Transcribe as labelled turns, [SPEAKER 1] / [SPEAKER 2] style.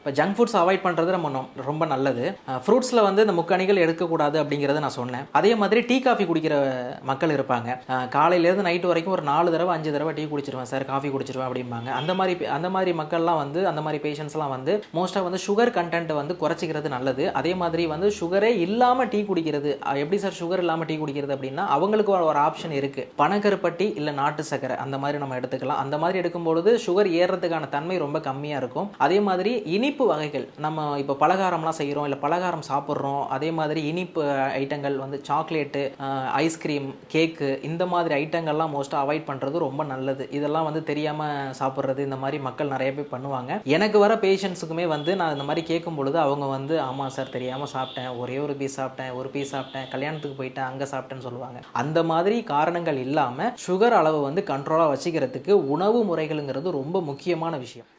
[SPEAKER 1] இப்போ junk foods avoid பண்ணுறது ரொம்ப நல்லது. ஃப்ரூட்ஸில் வந்து இந்த முக்கணிகள் எடுக்கக்கூடாது அப்படிங்கிறத நான் சொன்னேன். அதே மாதிரி டீ காஃபி குடிக்கிற மக்கள் இருப்பாங்க. காலையிலேருந்து நைட்டு வரைக்கும் ஒரு 4 தடவை 5 தடவை டீ குடிச்சிருவேன் சார், காஃபி குடிச்சிருவேன் அப்படிம்பாங்க. அந்த மாதிரி மக்கள்லாம் வந்து, அந்த மாதிரி பேஷண்ட்ஸ்லாம் வந்து மோஸ்ட்டாக வந்து சுகர் கண்டென்ட் வந்து குறைச்சிக்கிறது நல்லது. அதே மாதிரி வந்து சுகரே இல்லாமல் டீ குடிக்கிறது, எப்படி சார் சுகர் இல்லாமல் டீ குடிக்கிறது அப்படின்னா, அவங்களுக்கு ஒரு ஆப்ஷன் இருக்குது. பனக்கருப்பட்டி இல்லை நாட்டு சக்கரை அந்த மாதிரி நம்ம எடுத்துக்கலாம். அந்த மாதிரி எடுக்கும்பொழுது சுகர் ஏறுறதுக்கான தன்மை ரொம்ப கம்மியாக இருக்கும். அதே மாதிரி இனிப்பு வகைகள், நம்ம இப்போ பலகாரம்லாம் செய்கிறோம், இல்லை பலகாரம் சாப்பிட்றோம், அதே மாதிரி இனிப்பு ஐட்டங்கள் வந்து சாக்லேட்டு, ஐஸ்கிரீம், கேக்கு, இந்த மாதிரி ஐட்டங்கள்லாம் மோஸ்ட்டாக அவாய்ட் பண்ணுறது ரொம்ப நல்லது. இதெல்லாம் வந்து தெரியாமல் சாப்பிட்றது, இந்த மாதிரி மக்கள் நிறைய பேர் பண்ணுவாங்க. எனக்கு வர பேஷண்ட்ஸுக்குமே வந்து நான் இந்த மாதிரி கேட்கும் பொழுது அவங்க வந்து ஆமாம் சார் தெரியாமல் சாப்பிட்டேன், ஒரே ஒரு பீஸ் சாப்பிட்டேன், ஒரு பீஸ் சாப்பிட்டேன், கல்யாணத்துக்கு போயிட்டேன் அங்கே சாப்பிட்டேன்னு சொல்லுவாங்க. அந்த மாதிரி காரணங்கள் இல்லாமல் சுகர் அளவு வந்து கண்ட்ரோலாக வச்சுக்கிறதுக்கு உணவு முறைகளுங்கிறது ரொம்ப முக்கியமான விஷயம்.